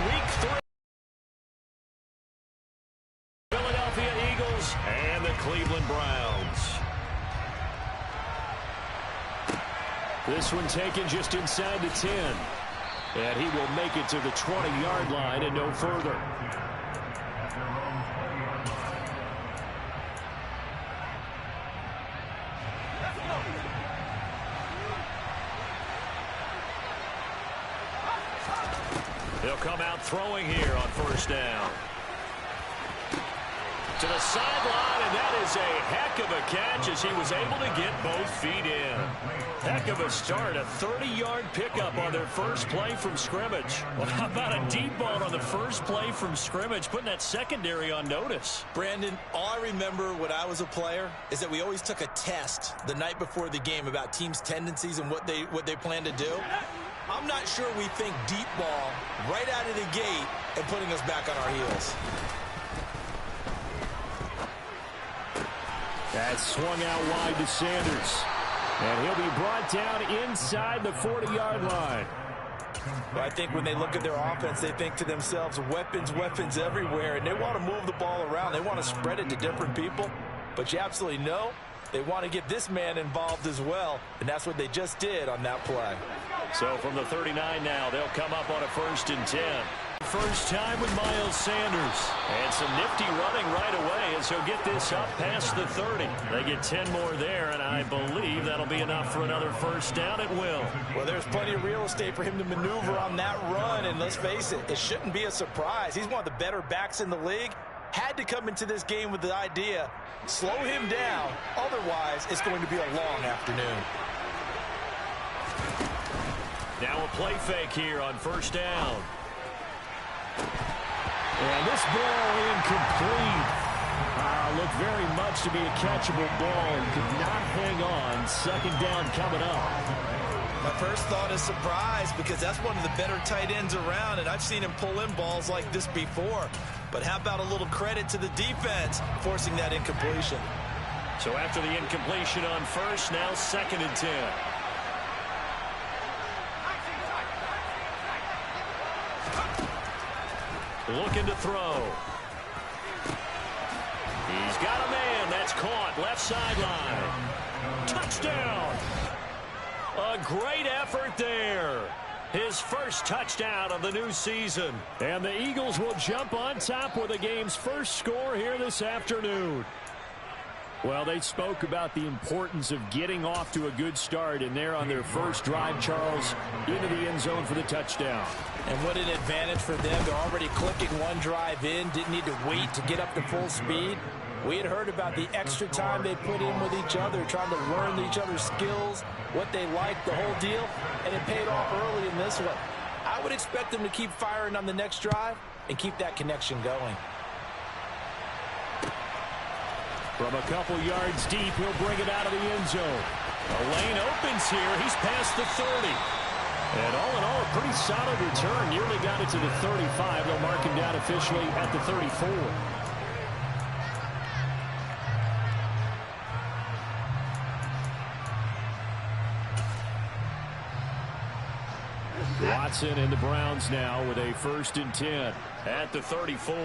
Week 3. Philadelphia Eagles and the Cleveland Browns. This one taken just inside the 10. And he will make it to the 20-yard line and no further. He'll come out throwing here on first down. To the sideline, and that is a heck of a catch as he was able to get both feet in. Heck of a start, a 30-yard pickup on their first play from scrimmage. Well, how about a deep ball on the first play from scrimmage, putting that secondary on notice? Brandon, all I remember when I was a player is that we always took a test the night before the game about teams' tendencies and what they plan to do. I'm not sure we think deep ball right out of the gate and putting us back on our heels. That swung out wide to Sanders. And he'll be brought down inside the 40-yard line. Well, I think when they look at their offense, they think to themselves, weapons, weapons everywhere, and they want to move the ball around. They want to spread it to different people. But you absolutely know they want to get this man involved as well, and that's what they just did on that play. So from the 39 now, they'll come up on a 1st and 10. First time with Miles Sanders. And some nifty running right away as he'll get this up past the 30. They get 10 more there, and I believe that'll be enough for another first down at will. Well, there's plenty of real estate for him to maneuver on that run, and let's face it, it shouldn't be a surprise. He's one of the better backs in the league. Had to come into this game with the idea, slow him down, otherwise it's going to be a long afternoon. Now a play fake here on first down. And this ball incomplete. Looked very much to be a catchable ball and could not hang on. 2nd down coming up. My first thought is surprise because that's one of the better tight ends around, and I've seen him pull in balls like this before. But how about a little credit to the defense forcing that incompletion? So after the incompletion on first, now 2nd and 10. Looking to throw. He's got a man. That's caught. Left sideline. Touchdown. A great effort there. His first touchdown of the new season. And the Eagles will jump on top with the game's first score here this afternoon. Well, they spoke about the importance of getting off to a good start, and they're on their first drive, Charles, into the end zone for the touchdown. And what an advantage for them. They're already clicking one drive in, didn't need to wait to get up to full speed. We had heard about the extra time they put in with each other, trying to learn each other's skills, what they liked, the whole deal, and it paid off early in this one. I would expect them to keep firing on the next drive and keep that connection going. From a couple yards deep, he'll bring it out of the end zone. A lane opens here. He's past the 30. And all in all, a pretty solid return. Nearly got it to the 35. They'll mark him down officially at the 34. Watson and the Browns now with a 1st and 10 at the 34.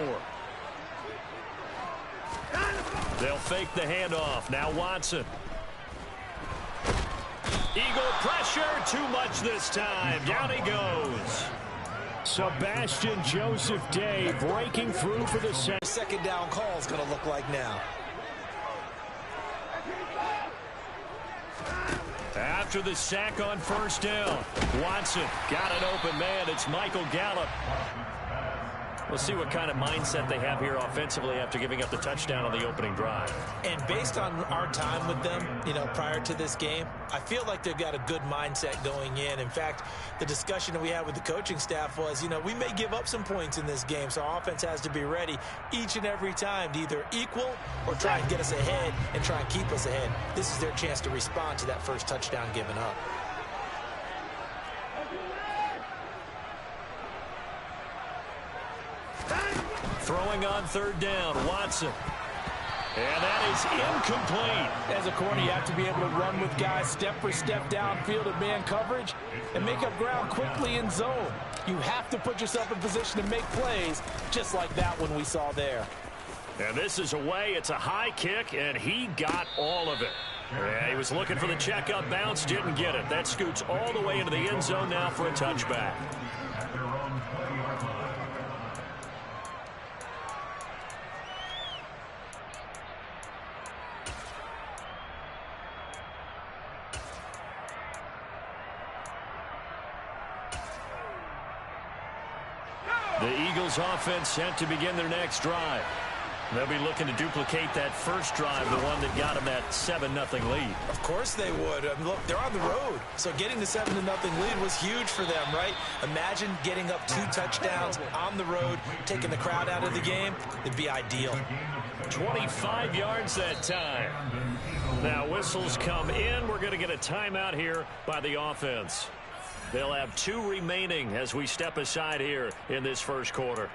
They'll fake the handoff. Now Watson. Eagle pressure. Too much this time. Down he goes. Sebastian Joseph Day breaking through for the second down call is going to look like now. After the sack on first down, Watson got an open man. It's Michael Gallup. We'll see what kind of mindset they have here offensively after giving up the touchdown on the opening drive. And based on our time with them, prior to this game, I feel like they've got a good mindset going in. In fact, the discussion that we had with the coaching staff was, we may give up some points in this game, so our offense has to be ready each and every time to either equal or try and get us ahead and try and keep us ahead. This is their chance to respond to that first touchdown given up. Throwing on third down, Watson. And that is incomplete. As a corner, you have to be able to run with guys step for step downfield in man coverage and make up ground quickly in zone. You have to put yourself in position to make plays just like that one we saw there. And this is away. It's a high kick, and he got all of it. Yeah, he was looking for the checkup bounce, didn't get it. That scoots all the way into the end zone now for a touchback. The Eagles offense set to begin their next drive. They'll be looking to duplicate that first drive, the one that got them that 7-0 lead. Of course they would. I mean, look, they're on the road. So getting the 7-0 lead was huge for them, right? Imagine getting up 2 touchdowns on the road, taking the crowd out of the game. It'd be ideal. 25 yards that time. Now whistles come in. We're going to get a timeout here by the offense. They'll have 2 remaining as we step aside here in this first quarter.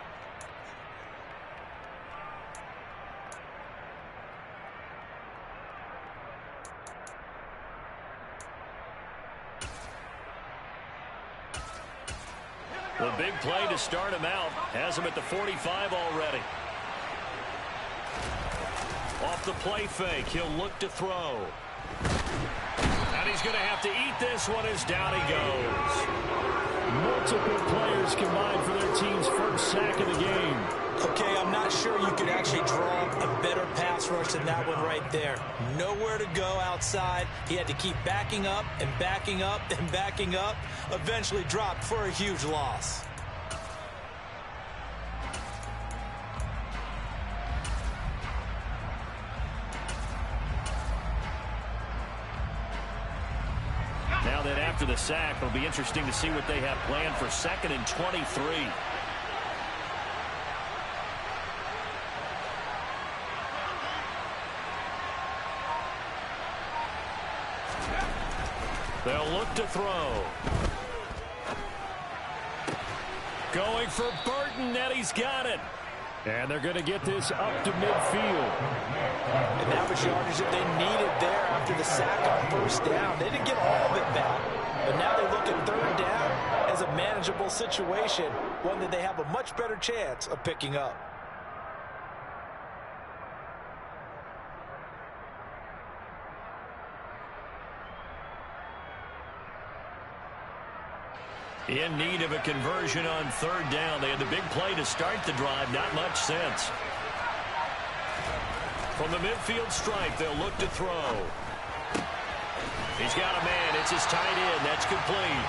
The big play to start him out has him at the 45 already. Off the play fake, he'll look to throw. And he's going to have to eat this one as down he goes. Multiple players combined for their team's first sack of the game. Okay, I'm not sure you could actually draw a better pass rush than that one right there. Nowhere to go outside. He had to keep backing up and backing up and backing up. Eventually dropped for a huge loss. Now that after the sack, it'll be interesting to see what they have planned for 2nd and 23. They'll look to throw. Going for Burton, and he's got it. And they're going to get this up to midfield. And that was yardage that they needed there after the sack on first down. They didn't get all of it back, but now they look at 3rd down as a manageable situation, one that they have a much better chance of picking up. In need of a conversion on 3rd down. They had the big play to start the drive. Not much sense. From the midfield stripe, they'll look to throw. He's got a man. It's his tight end. That's complete.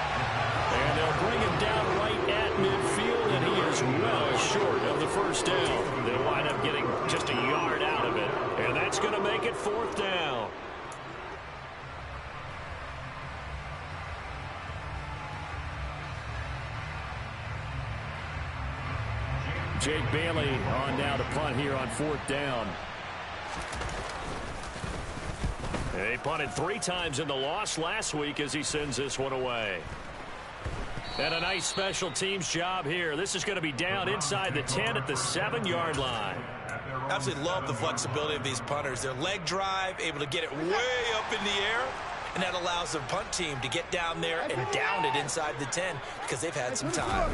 And they'll bring him down right at midfield, and he is well short of the first down. They'll wind up getting just a yard out of it. And that's going to make it 4th down. Jake Bailey on now to punt here on 4th down. He punted 3 times in the loss last week as he sends this one away. And a nice special teams job here. This is going to be down inside the 10 at the 7-yard line. Absolutely love the flexibility of these punters. Their leg drive, able to get it way up in the air, and that allows the punt team to get down there and down it inside the 10 because they've had some time.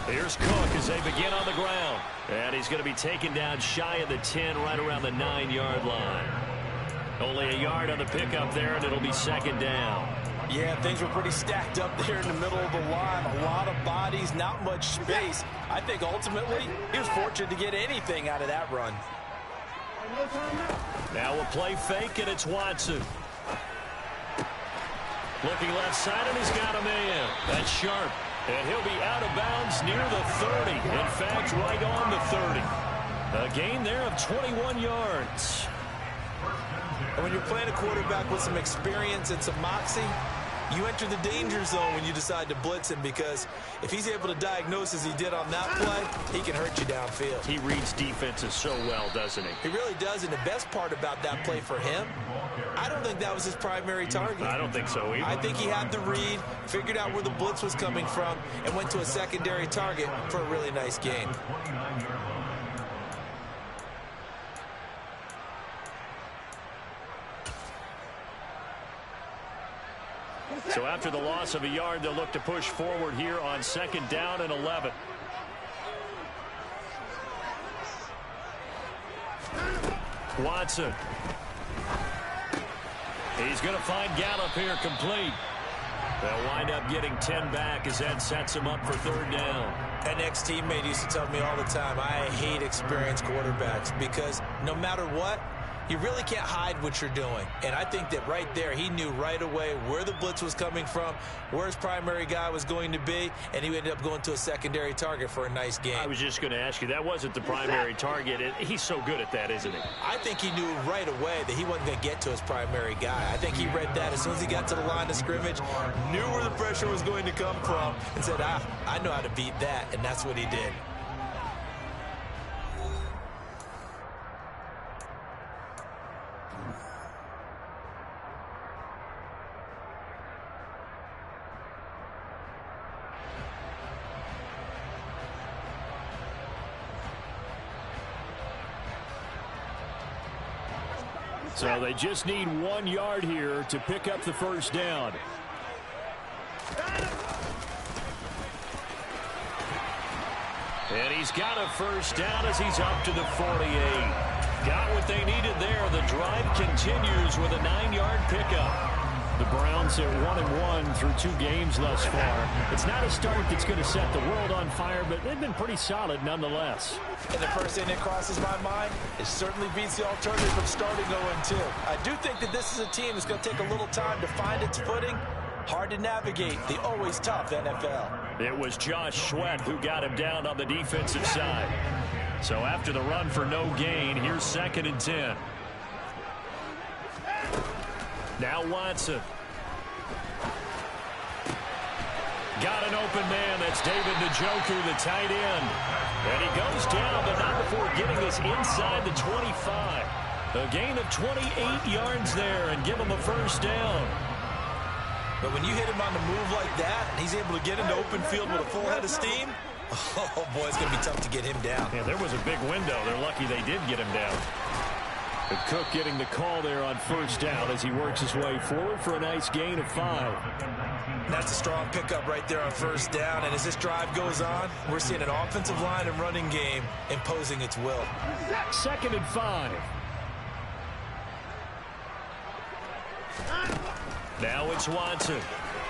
Here's Cook as they begin on the ground. And he's going to be taken down shy of the 10, right around the 9-yard line. Only a yard on the pickup there, and it'll be 2nd down. Yeah, things were pretty stacked up there in the middle of the line. A lot of bodies, not much space. I think ultimately he was fortunate to get anything out of that run. Now we'll play fake, and it's Watson. Looking left side, and he's got a man. That's Sharp. And he'll be out of bounds near the 30. In fact, right on the 30. A gain there of 21 yards. And when you're playing a quarterback with some experience and some moxie, you enter the danger zone when you decide to blitz him, because if he's able to diagnose as he did on that play, he can hurt you downfield. He reads defenses so well, doesn't he? He really does, and the best part about that play for him, I don't think that was his primary target. I don't think so either. I think he had the read, figured out where the blitz was coming from, and went to a secondary target for a really nice gain. So after the loss of a yard, they'll look to push forward here on 2nd down and 11. Watson. He's going to find Gallup here complete. They'll wind up getting 10 back as that sets him up for 3rd down. An ex-teammate used to tell me all the time, I hate experienced quarterbacks because no matter what, you really can't hide what you're doing. And I think that right there, he knew right away where the blitz was coming from, where his primary guy was going to be, and he ended up going to a secondary target for a nice game. I was just going to ask you, that wasn't the primary target. He's so good at that, isn't he? I think he knew right away that he wasn't going to get to his primary guy. I think he read that as soon as he got to the line of scrimmage, knew where the pressure was going to come from, and said, I know how to beat that, and that's what he did. So they just need 1 yard here to pick up the 1st down. And he's got a 1st down as he's up to the 48. Got what they needed there. The drive continues with a 9-yard pickup. The Browns are 1-1 through 2 games thus far. It's not a start that's going to set the world on fire, but they've been pretty solid nonetheless. And the first thing that crosses my mind, it certainly beats the alternative of starting 0-2. I do think that this is a team that's going to take a little time to find its footing. Hard to navigate the always tough NFL. It was Josh Sweat who got him down on the defensive side. So after the run for no gain, here's 2nd and 10. Now Watson. Got an open man. That's David Njoku, the tight end. And he goes down, but not before getting this inside the 25. A gain of 28 yards there and give him a 1st down. But when you hit him on the move like that, and he's able to get into open field with a full head of steam, oh, boy, it's going to be tough to get him down. Yeah, there was a big window. They're lucky they did get him down. But Cook getting the call there on 1st down as he works his way forward for a nice gain of 5. That's a strong pickup right there on 1st down. And as this drive goes on, we're seeing an offensive line and running game imposing its will. 2nd and 5. Now it's Watson.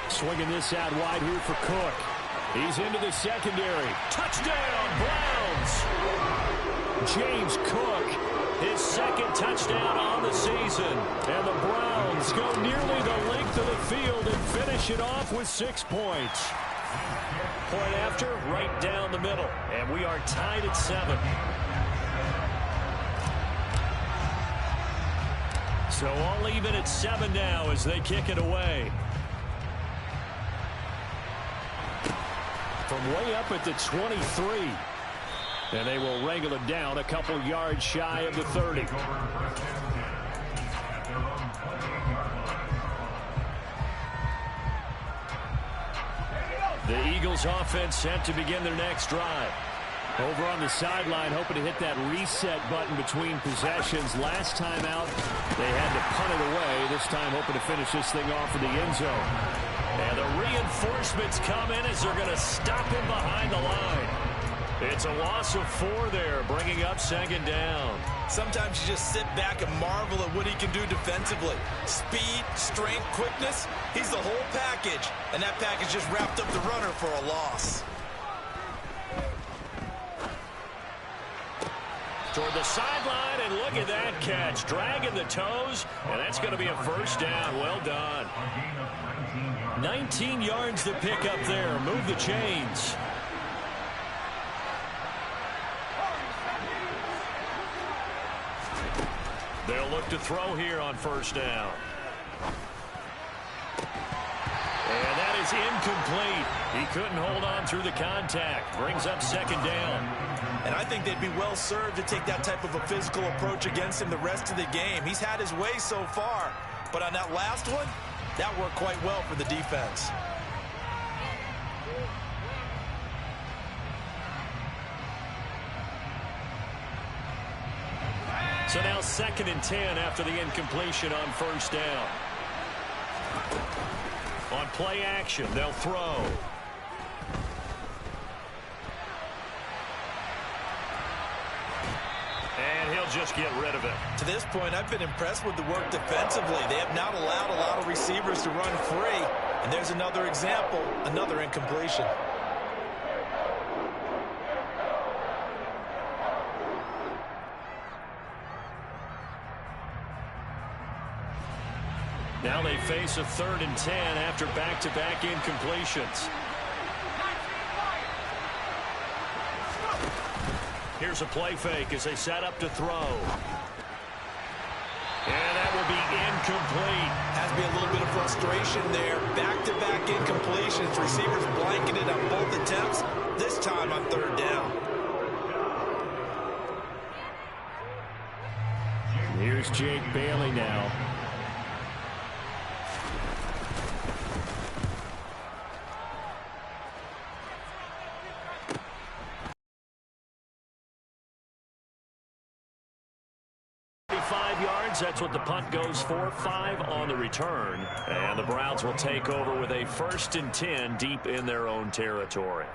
Swinging this out wide here for Cook. He's into the secondary. Touchdown, Browns! James Cook, his 2nd touchdown on the season. And the Browns go nearly the length of the field and finish it off with 6 points. Point after, right down the middle. And we are tied at 7. So all even at 7 now as they kick it away. From way up at the 23. And they will wrangle it down a couple yards shy of the 30. The Eagles offense set to begin their next drive. Over on the sideline, hoping to hit that reset button between possessions. Last time out, they had to punt it away. This time, hoping to finish this thing off in the end zone. And the reinforcements come in as they're going to stop him behind the line. It's a loss of 4 there, bringing up 2nd down. Sometimes you just sit back and marvel at what he can do defensively. Speed, strength, quickness, he's the whole package. And that package just wrapped up the runner for a loss. Toward the sideline, and look at that catch. Dragging the toes, and that's going to be a 1st down. Well done. 19 yards to pick up there. Move the chains. They'll look to throw here on 1st down. And that is incomplete. He couldn't hold on through the contact. Brings up 2nd down. And I think they'd be well served to take that type of a physical approach against him the rest of the game. He's had his way so far. But on that last one, that worked quite well for the defense. So now 2nd and 10 after the incompletion on 1st down. On play action. They'll throw. And he'll just get rid of it. To this point, I've been impressed with the work defensively. They have not allowed a lot of receivers to run free. And there's another example, another incompletion. Now they face a 3rd and 10 after back-to-back incompletions. Here's a play fake as they set up to throw. And that will be incomplete. Has to be a little bit of frustration there. Back-to-back incompletions. Receivers blanketed on both attempts. This time on 3rd down. Here's Jake Bailey now. That's what the punt goes for. 5 on the return. And the Browns will take over with a 1st and 10 deep in their own territory.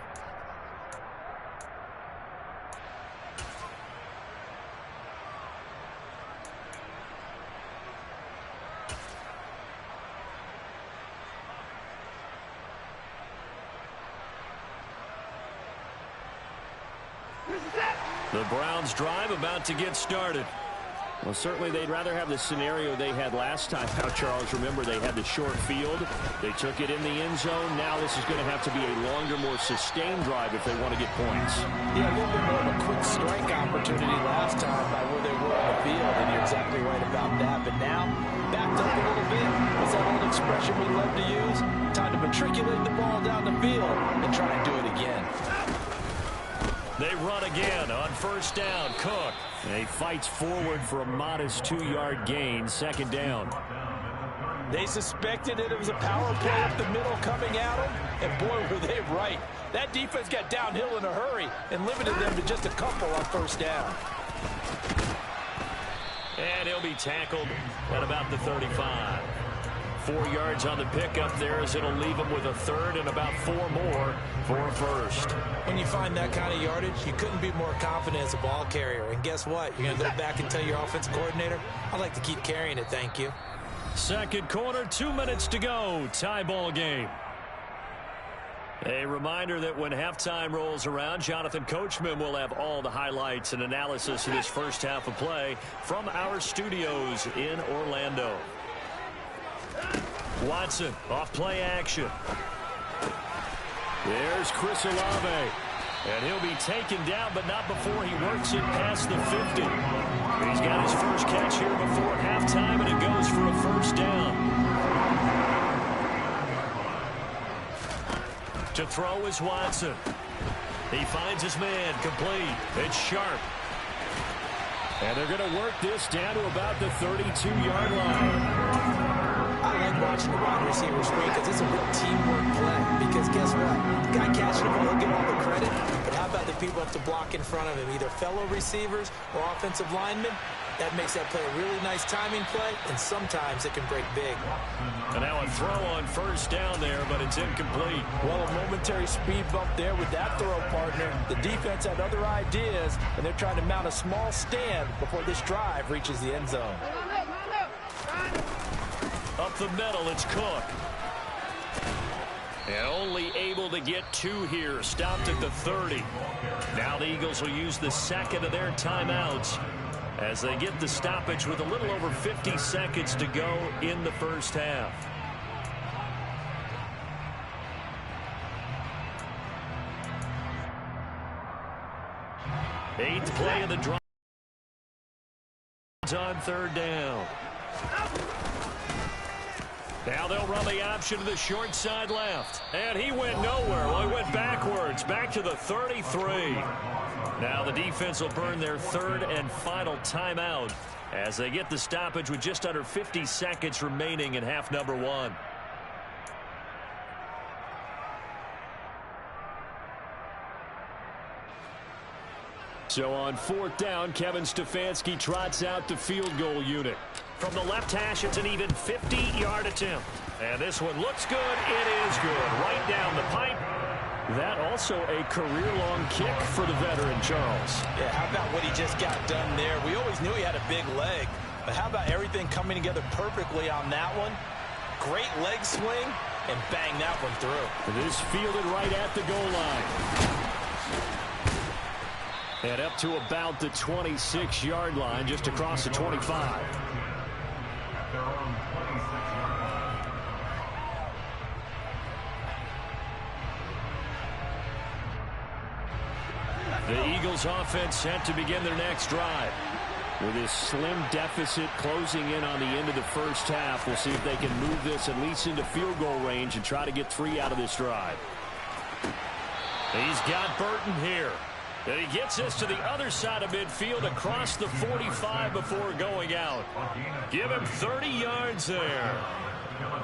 The Browns drive about to get started. Well, certainly they'd rather have the scenario they had last time. Now, Charles, remember they had the short field. They took it in the end zone. Now this is going to have to be a longer, more sustained drive if they want to get points. Yeah, a little bit more of a quick strike opportunity last time by where they were on the field, and you're exactly right about that. But now, backed up a little bit. What's that old expression we love to use? Time to matriculate the ball down the field and try and do it again. They run again on 1st down. Cook. And he fights forward for a modest 2-yard gain. 2nd down. They suspected it was a power play up the middle coming at them, and boy, were they right. That defense got downhill in a hurry and limited them to just a couple on 1st down. And he'll be tackled at about the 35. 4 yards on the pickup there as it'll leave him with a 3rd and about 4 more for a 1st. When you find that kind of yardage, you couldn't be more confident as a ball carrier. And guess what? You're going to go back and tell your offensive coordinator, I'd like to keep carrying it, thank you. 2nd quarter, 2 minutes to go. Tie ball game. A reminder that when halftime rolls around, Jonathan Coachman will have all the highlights and analysis of this first half of play from our studios in Orlando. Watson off play action. There's Chris Olave. And he'll be taken down, but not before he works it past the 50. He's got his first catch here before halftime, and it goes for a 1st down. To throw is Watson. He finds his man complete. It's Sharp. And they're going to work this down to about the 32-yard line. I like watching the wide receivers free because it's a real teamwork play. Because guess what? The guy catching the ball will get all the credit, but how about the people have to block in front of him, either fellow receivers or offensive linemen? That makes that play a really nice timing play, and sometimes it can break big. And now a throw on 1st down there, but it's incomplete. Well, a momentary speed bump there with that throw, partner. The defense had other ideas, and they're trying to mount a small stand before this drive reaches the end zone. Up the middle, it's Cook. And only able to get 2 here. Stopped at the 30. Now the Eagles will use the 2nd of their timeouts as they get the stoppage with a little over 50 seconds to go in the first half. Eighth play of the drive on 3rd down. Now they'll run the option to the short side left. And he went nowhere. Well, he went backwards, back to the 33. Now the defense will burn their 3rd and final timeout as they get the stoppage with just under 50 seconds remaining in half number 1. So on 4th down, Kevin Stefanski trots out the field goal unit. From the left hash, it's an even 50-yard attempt. And this one looks good. It is good. Right down the pipe. That also a career-long kick for the veteran, Charles. Yeah, how about what he just got done there? We always knew he had a big leg, but how about everything coming together perfectly on that one? Great leg swing, and bang that one through. This fielded right at the goal line. And up to about the 26-yard line, just across the 25. The Eagles offense set to begin their next drive. With this slim deficit closing in on the end of the first half, we'll see if they can move this at least into field goal range and try to get 3 out of this drive. He's got Burton here. And he gets this to the other side of midfield across the 45 before going out. Give him 30 yards there.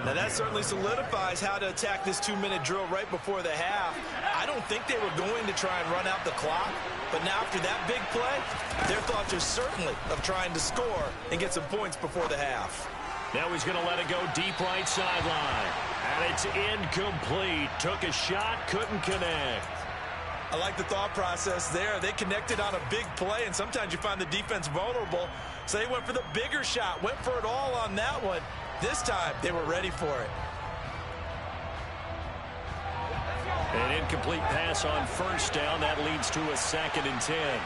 Now that certainly solidifies how to attack this 2-minute drill right before the half. I don't think they were going to try and run out the clock, but now after that big play, their thoughts are certainly of trying to score and get some points before the half. Now he's going to let it go deep right sideline. And it's incomplete. Took a shot, couldn't connect. I like the thought process there. They connected on a big play, and sometimes you find the defense vulnerable. So they went for the bigger shot, went for it all on that one. This time, they were ready for it. An incomplete pass on first down. That leads to a 2nd and 10.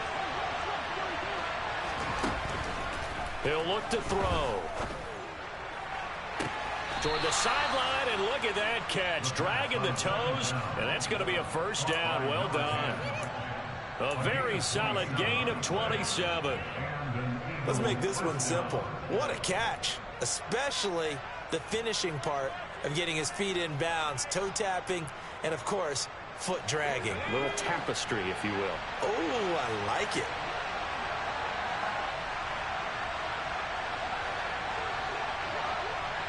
He'll look to throw. Toward the sideline, and look at that catch. Dragging the toes, and that's going to be a first down. Well done. A very solid gain of 27. Let's make this one simple. What a catch, especially the finishing part of getting his feet in bounds, toe tapping, and, of course, foot dragging. A little tapestry, if you will. Oh, I like it.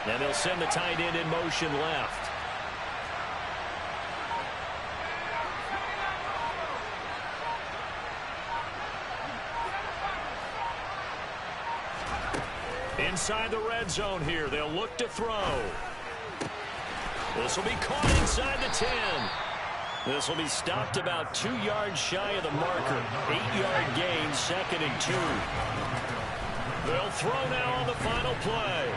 And they'll send the tight end in motion left. Inside the red zone here. They'll look to throw. This will be caught inside the 10. This will be stopped about 2 yards shy of the marker. 8-yard gain, 2nd and 2. They'll throw now on the final play.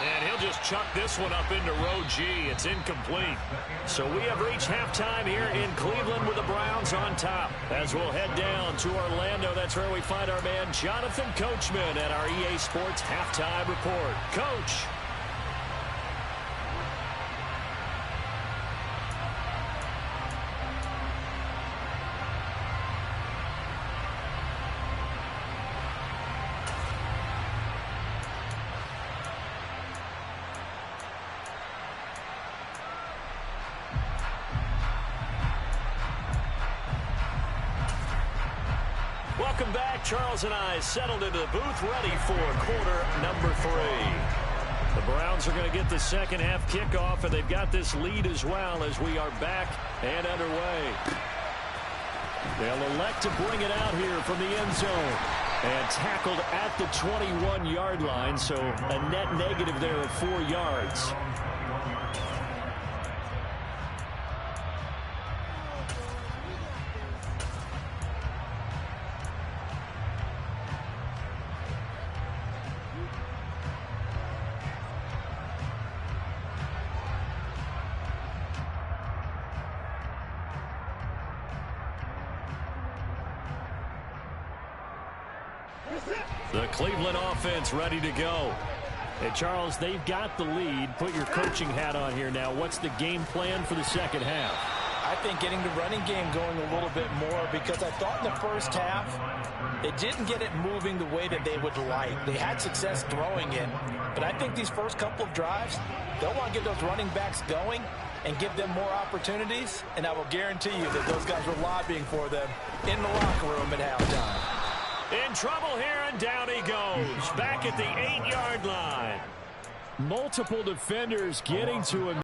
And he'll just chuck this one up into row G. It's incomplete. So we have reached halftime here in Cleveland with the Browns on top. As we'll head down to Orlando, that's where we find our man Jonathan Coachman at our EA Sports Halftime Report. Coach. Welcome back. Charles and I settled into the booth, ready for quarter number 3. The Browns are going to get the second half kickoff, and they've got this lead as well as we are back and underway. They'll elect to bring it out here from the end zone. And tackled at the 21-yard line, so a net negative there of 4 yards. The Cleveland offense ready to go. Hey, Charles, they've got the lead. Put your coaching hat on here now. What's the game plan for the second half? I think getting the running game going a little bit more, because I thought in the first half they didn't get it moving the way that they would like. They had success throwing it, but I think these first couple of drives, they'll want to get those running backs going and give them more opportunities, and I will guarantee you that those guys were lobbying for them in the locker room at halftime. In trouble here, and down he goes. Back at the 8-yard line. Multiple defenders getting to him.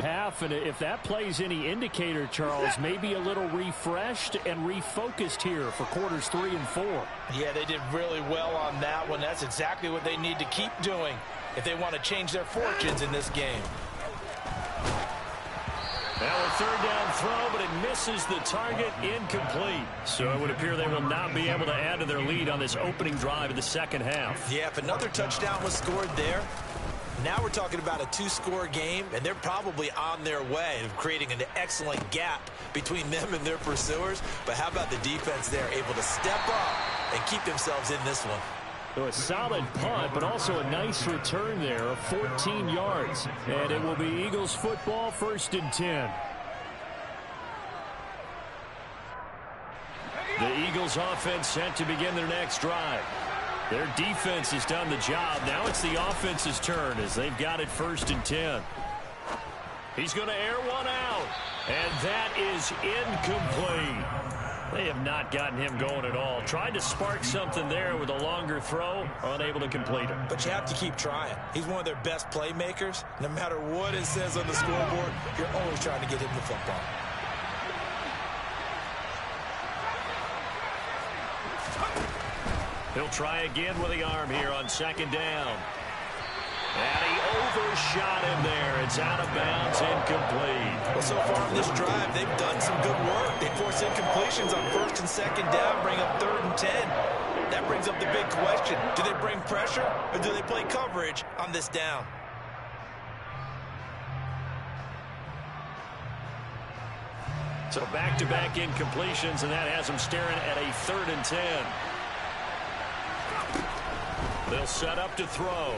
half, and if that plays any indicator, Charles, maybe a little refreshed and refocused here for quarters 3 and 4. Yeah, they did really well on that one. That's exactly what they need to keep doing if they want to change their fortunes in this game. Now a third down throw, but it misses the target, incomplete. So it would appear they will not be able to add to their lead on this opening drive of the second half. Yeah, if another touchdown was scored there, now we're talking about a 2-score game, and they're probably on their way of creating an excellent gap between them and their pursuers. But how about the defense there, able to step up and keep themselves in this one? So a solid punt, but also a nice return there of 14 yards. And it will be Eagles football, 1st and 10. The Eagles offense set to begin their next drive. Their defense has done the job. Now it's the offense's turn as they've got it 1st and 10. He's going to air one out, and that is incomplete. They have not gotten him going at all. Tried to spark something there with a longer throw, unable to complete it. But you have to keep trying. He's one of their best playmakers. No matter what it says on the scoreboard, you're always trying to get him the football. He'll try again with the arm here on 2nd down. And he overshot him there. It's out of bounds, incomplete. Well, so far on this drive, they've done some good work. They force incompletions on 1st and 2nd down, bring up 3rd and 10. That brings up the big question. Do they bring pressure or do they play coverage on this down? So back-to-back incompletions, and that has them staring at a 3rd and 10. They'll set up to throw.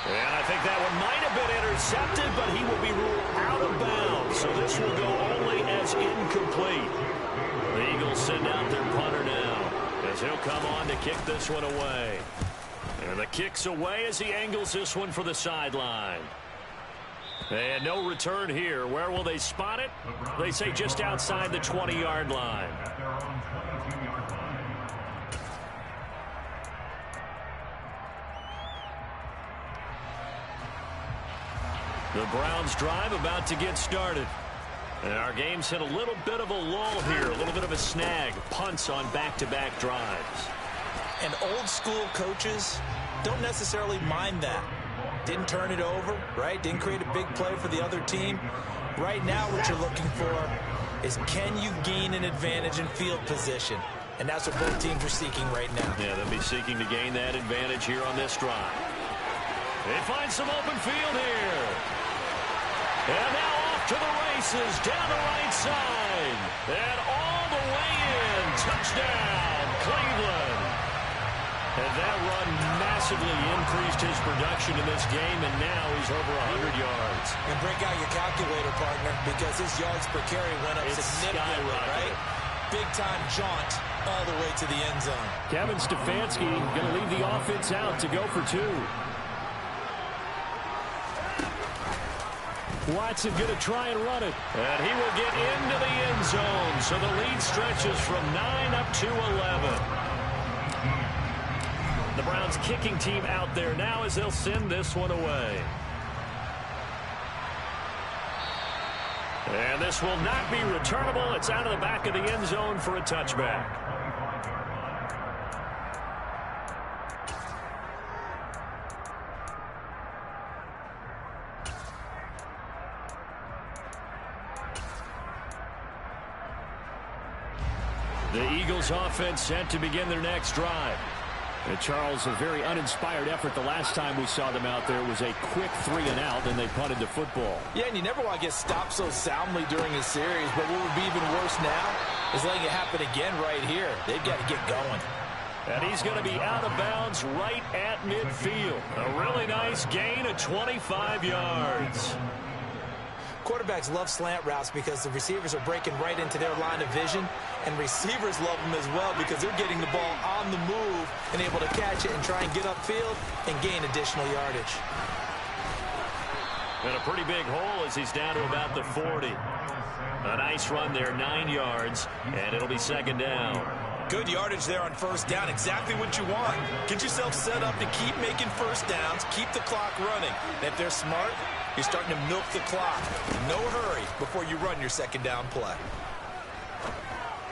And I think that one might have been intercepted, but he will be ruled out of bounds. So this will go only as incomplete. The Eagles send out their punter now as he'll come on to kick this one away. And the kick's away as he angles this one for the sideline. And no return here. Where will they spot it? They say just outside the 20-yard line. The Browns drive about to get started. And our game's hit a little bit of a lull here, a little bit of a snag. Punts on back-to-back drives. And old-school coaches don't necessarily mind that. Didn't turn it over, right? Didn't create a big play for the other team. Right now what you're looking for is can you gain an advantage in field position? And that's what both teams are seeking right now. Yeah, they'll be seeking to gain that advantage here on this drive. They find some open field here. And now off to the races, down the right side. And all the way in. Touchdown, Cleveland. And that run massively increased his production in this game, and now he's over 100 yards. And break out your calculator, partner, because his yards per carry went up significantly, right? Big-time jaunt all the way to the end zone. Kevin Stefanski going to leave the offense out to go for 2. Watson going to try and run it. And he will get into the end zone. So the lead stretches from 9 up to 11. The Browns kicking team out there now as they'll send this one away. And this will not be returnable. It's out of the back of the end zone for a touchback. The Eagles offense set to begin their next drive. And Charles, a very uninspired effort the last time we saw them out there was a quick 3 and out, and they punted the football. Yeah, and you never want to get stopped so soundly during a series, but what would be even worse now is letting it happen again right here. They've got to get going. And he's going to be out of bounds right at midfield. A really nice gain of 25 yards. Quarterbacks love slant routes because the receivers are breaking right into their line of vision, and receivers love them as well because they're getting the ball on the move and able to catch it and try and get upfield and gain additional yardage. And a pretty big hole as he's down to about the 40. A nice run there, 9 yards, and it'll be 2nd down. Good yardage there on first down. Exactly what you want. Get yourself set up to keep making first downs, keep the clock running. And if they're smart, you're starting to milk the clock. No hurry before you run your second down play.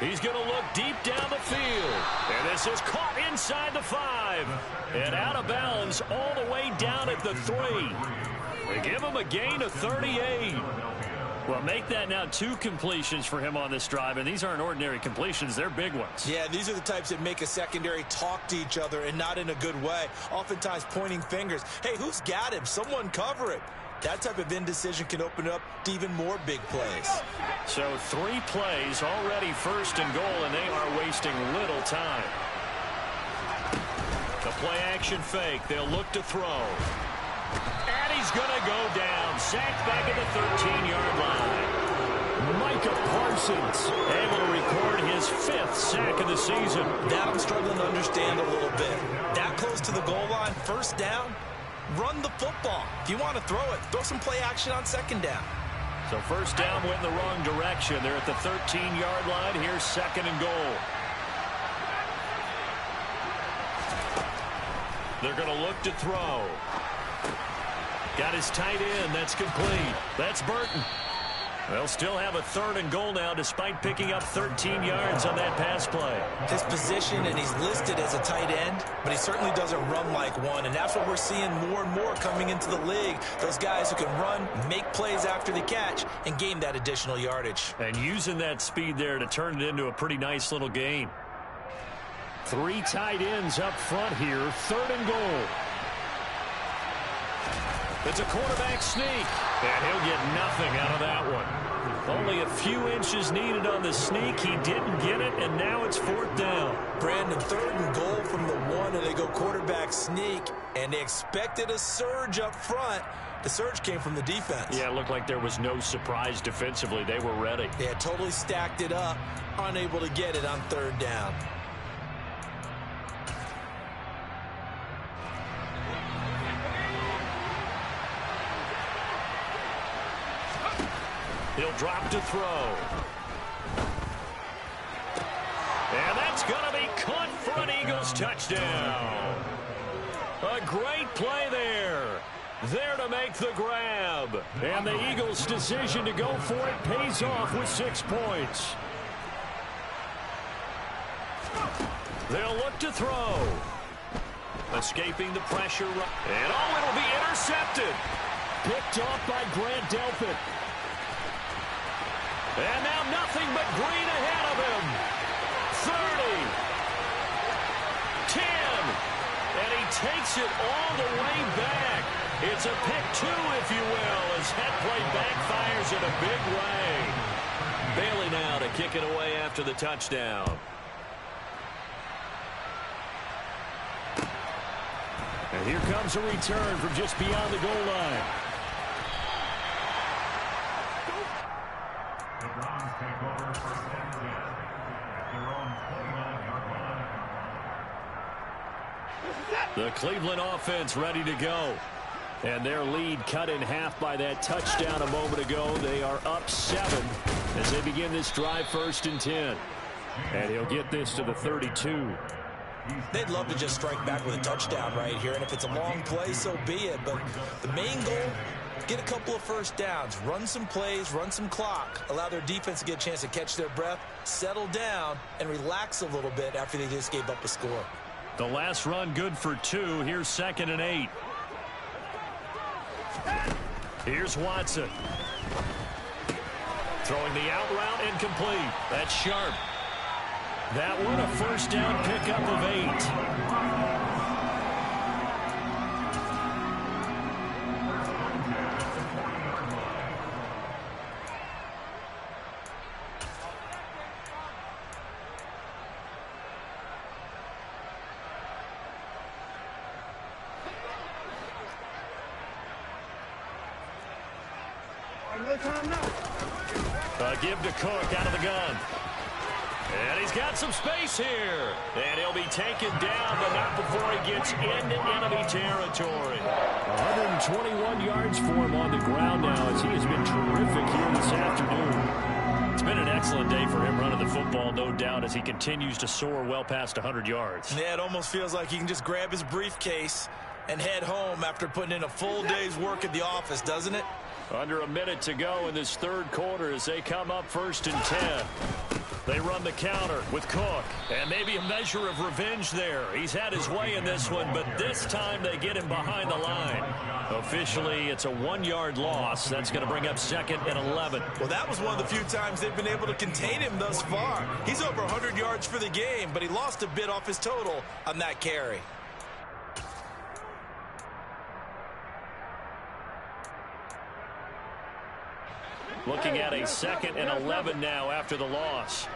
He's going to look deep down the field. And this is caught inside the 5. And out of bounds all the way down at the 3. They give him a gain of 38. Well, make that now 2 completions for him on this drive, and these aren't ordinary completions. They're big ones. Yeah, these are the types that make a secondary talk to each other and not in a good way, oftentimes pointing fingers. Hey, who's got him? Someone cover it. That type of indecision can open up to even more big plays. So 3 plays already first and goal, and they are wasting little time. The play action fake. They'll look to throw. And he's going to go down. Sacked back at the 13-yard line. Micah Parsons able to record his 5th sack of the season. That I'm struggling to understand a little bit. That close to the goal line, first down, run the football. If you want to throw it, throw some play action on second down. So first down went in the wrong direction. They're at the 13-yard line. Here's second and goal. They're going to look to throw. Got his tight end. That's complete. That's Burton. They'll still have a 3rd and goal now despite picking up 13 yards on that pass play. His position, and he's listed as a tight end, but he certainly doesn't run like one, and that's what we're seeing more and more coming into the league. Those guys who can run, make plays after the catch, and gain that additional yardage. And using that speed there to turn it into a pretty nice little gain. 3 tight ends up front here. 3rd and goal. It's a quarterback sneak, and he'll get nothing out of that one. Only a few inches needed on the sneak. He didn't get it, and now it's 4th down. Brandon, 3rd and goal from the 1, and they go quarterback sneak, and they expected a surge up front. The surge came from the defense. Yeah, it looked like there was no surprise defensively. They were ready. Yeah, totally stacked it up, unable to get it on 3rd down. He'll drop to throw. And that's going to be caught for an Eagles touchdown. A great play there. There to make the grab. And the Eagles' decision to go for it pays off with 6 points. They'll look to throw. Escaping the pressure. And it'll be intercepted. Picked off by Grant Delpit. And now nothing but green ahead of him. 30. 10. And he takes it all the way back. It's a pick 2, if you will, as that play backfires in a big way. Bailey now to kick it away after the touchdown. And here comes a return from just beyond the goal line. The Cleveland offense ready to go. And their lead cut in half by that touchdown a moment ago. They are up 7 as they begin this drive 1st and 10. And he'll get this to the 32. They'd love to just strike back with a touchdown right here. And if it's a long play, so be it. But the main goal, get a couple of first downs, run some plays, run some clock, allow their defense to get a chance to catch their breath, settle down, and relax a little bit after they just gave up a score. The last run good for 2. Here's 2nd and 8. Here's Watson. Throwing the out route incomplete. That's sharp. That one a first down pickup of 8. A give to Cook out of the gun. And he's got some space here. And he'll be taken down, but not before he gets into enemy territory. 121 yards for him on the ground now as he has been terrific here this afternoon. It's been an excellent day for him running the football, no doubt, as he continues to soar well past 100 yards. Yeah, it almost feels like he can just grab his briefcase and head home after putting in a full day's work at the office, doesn't it? Under a minute to go in this third quarter as they come up 1st and 10. They run the counter with Cook. And maybe a measure of revenge there. He's had his way in this one, but this time they get him behind the line. Officially, it's a 1-yard loss. That's going to bring up 2nd and 11. Well, that was one of the few times they've been able to contain him thus far. He's over 100 yards for the game, but he lost a bit off his total on that carry. Looking at a 2nd and 11 now after the loss.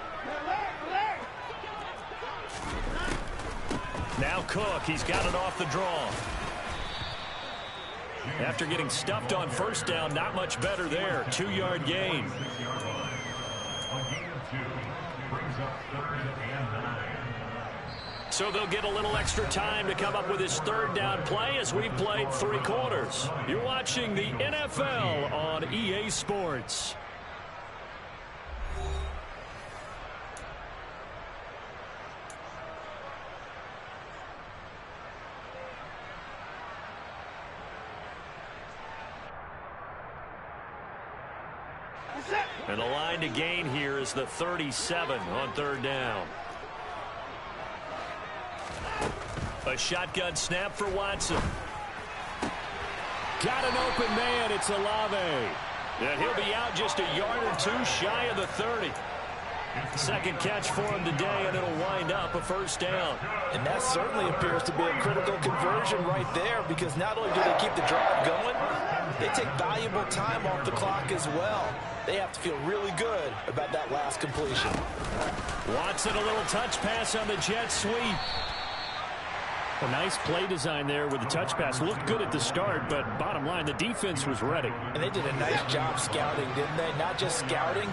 Now Cook, he's got it off the draw. After getting stuffed on 1st down, not much better there. 2-yard gain. So they'll get a little extra time to come up with his 3rd down play as we've played 3 quarters. You're watching the NFL on EA Sports. And the line to gain here is the 37 on 3rd down. A shotgun snap for Watson. Got an open man. It's Olave. And he'll be out just a yard or 2 shy of the 30. Second catch for him today, and it'll wind up a 1st down. And that certainly appears to be a critical conversion right there, because not only do they keep the drive going, they take valuable time off the clock as well. They have to feel really good about that last completion. Watson, a little touch pass on the jet sweep. A nice play design there with the touch pass. Looked good at the start, but bottom line, the defense was ready. And they did a nice job scouting, didn't they? Not just scouting,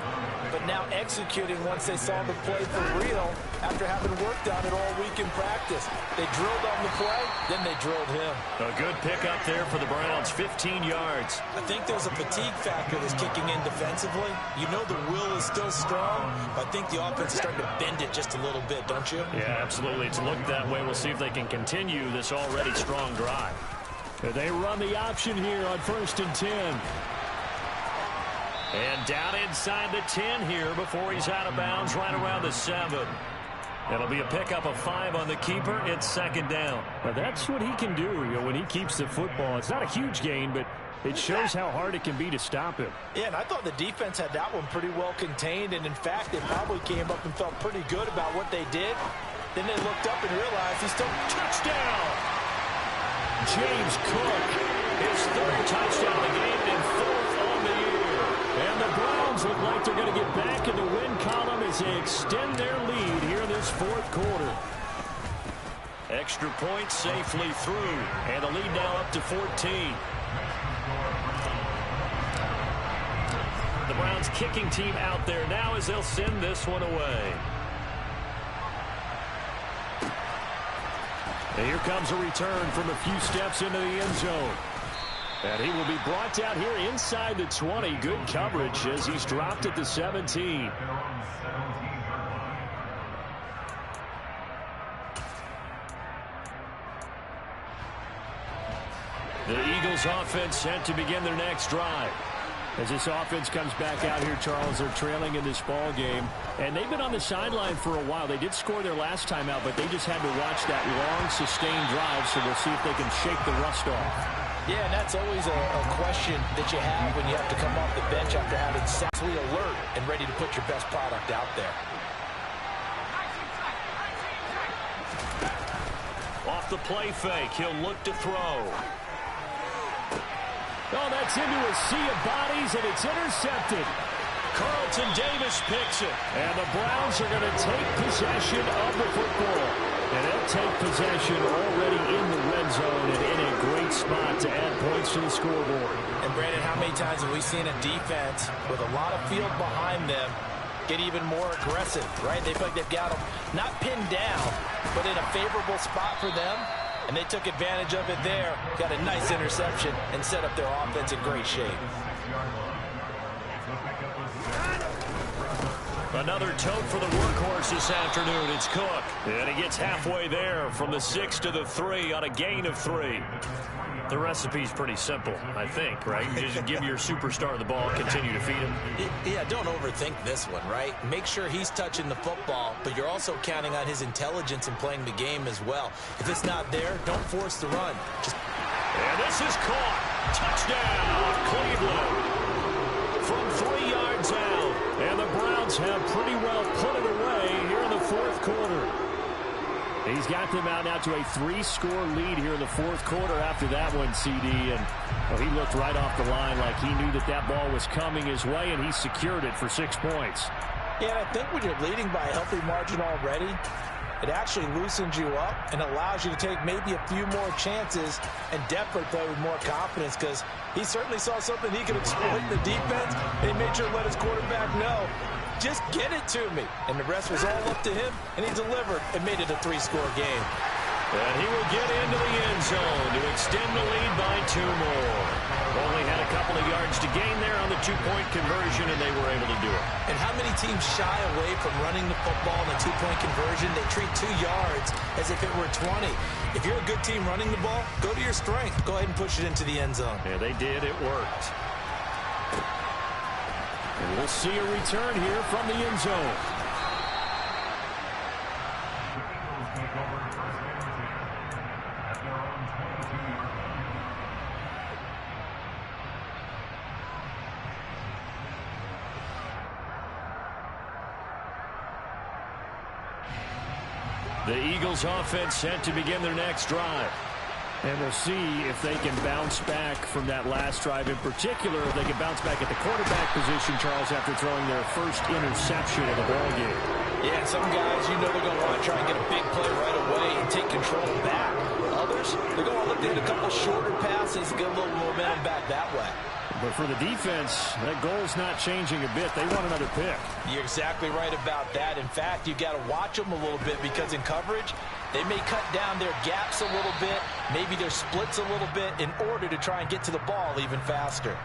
but now executing once they saw the play for real after having worked on it all week in practice. They drilled on the play, then they drilled him. A good pickup there for the Browns, 15 yards. I think there's a fatigue factor that's kicking in defensively. You know the will is still strong, but I think the offense is starting to bend it just a little bit, don't you? Yeah, absolutely. It's looked that way. We'll see if they can continue this already strong drive. They run the option here on 1st and 10. And down inside the 10 here before he's out of bounds right around the 7. It'll be a pickup of 5 on the keeper. It's 2nd down. Now that's what he can do, when he keeps the football. It's not a huge gain, but it shows how hard it can be to stop him. Yeah, and I thought the defense had that one pretty well contained. And, in fact, they probably came up and felt pretty good about what they did. Then they looked up and realized he's still touchdown. James Cook, his 3rd touchdown of the game and 4th on the year. And the Browns look like they're going to get back in the win column as they extend their lead here in this 4th quarter. Extra point safely through, and the lead now up to 14. The Browns kicking team out there now as they'll send this one away. And here comes a return from a few steps into the end zone. And he will be brought down here inside the 20. Good coverage as he's dropped at the 17. The Eagles offense set to begin their next drive. As this offense comes back out here, Charles, they're trailing in this ball game. And they've been on the sideline for a while. They did score their last time out, but they just had to watch that long, sustained drive, so we'll see if they can shake the rust off. Yeah, and that's always a question that you have when you have to come off the bench after having sexually alert and ready to put your best product out there. Off the play fake, he'll look to throw. Oh, that's into a sea of bodies, and it's intercepted. Carlton Davis picks it. And the Browns are going to take possession of the football. And they'll take possession already in the red zone and in a great spot to add points to the scoreboard. And, Brandon, how many times have we seen a defense with a lot of field behind them get even more aggressive, right? They feel like they've got them not pinned down, but in a favorable spot for them. And they took advantage of it there, got a nice interception, and set up their offense in great shape. Another tote for the workhorse this afternoon. It's Cook. And he gets halfway there from the 6 to the 3 on a gain of 3. The recipe's pretty simple, I think, right? You just give your superstar the ball, continue to feed him. Yeah, don't overthink this one, right? Make sure he's touching the football, but you're also counting on his intelligence in playing the game as well. If it's not there, don't force the run. And this is caught. Touchdown, Cleveland. From 3 yards out. And the Browns have pretty well put it away here in the fourth quarter. He's got them out now to a 3-score lead here in the fourth quarter after that one, CD. And well, he looked right off the line like he knew that that ball was coming his way, and he secured it for 6 points. Yeah, and I think when you're leading by a healthy margin already, it actually loosens you up and allows you to take maybe a few more chances and definitely play with more confidence, because he certainly saw something he could exploit in the defense, and he made sure to let his quarterback know, just get it to me. And the rest was all up to him, and he delivered and made it a 3-score game. And he will get into the end zone to extend the lead by 2 more. Only had a couple of yards to gain there on the 2-point conversion, and they were able to do it. And how many teams shy away from running the football in the 2-point conversion? They treat 2 yards as if it were 20. If you're a good team running the ball, go to your strength. Go ahead and push it into the end zone. Yeah, they did. It worked. And we'll see a return here from the end zone. The Eagles offense set to begin their next drive. And we'll see if they can bounce back from that last drive. In particular, if they can bounce back at the quarterback position, Charles, after throwing their first interception of the ball game. Yeah, some guys, you know they're going to want to try and get a big play right away and take control back. Others, they're going to look at a couple shorter passes, get a little momentum back that way. But for the defense, that goal's not changing a bit. They want another pick. You're exactly right about that. In fact, you've got to watch them a little bit, because in coverage, they may cut down their gaps a little bit, maybe their splits a little bit, in order to try and get to the ball even faster.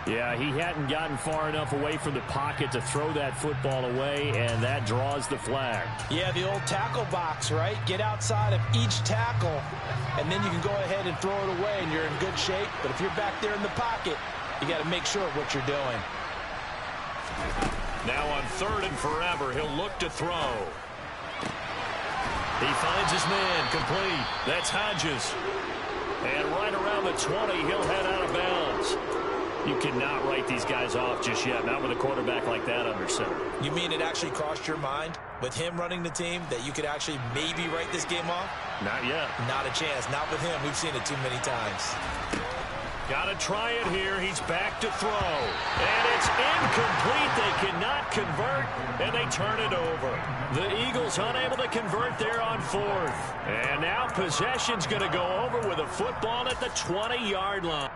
Yeah, he hadn't gotten far enough away from the pocket to throw that football away, and that draws the flag. Yeah, the old tackle box, right? Get outside of each tackle, and then you can go ahead and throw it away, and you're in good shape. But if you're back there in the pocket, you got to make sure of what you're doing. Now on 3rd and forever, he'll look to throw. He finds his man, complete. That's Hodges. And right around the 20, he'll head out of bounds. You cannot write these guys off just yet, not with a quarterback like that under center. You mean it actually crossed your mind, with him running the team, that you could actually maybe write this game off? Not yet. Not a chance. Not with him. We've seen it too many times. Got to try it here. He's back to throw. And it's incomplete. They cannot convert, and they turn it over. The Eagles unable to convert there on 4th. And now possession's going to go over with a football at the 20-yard line.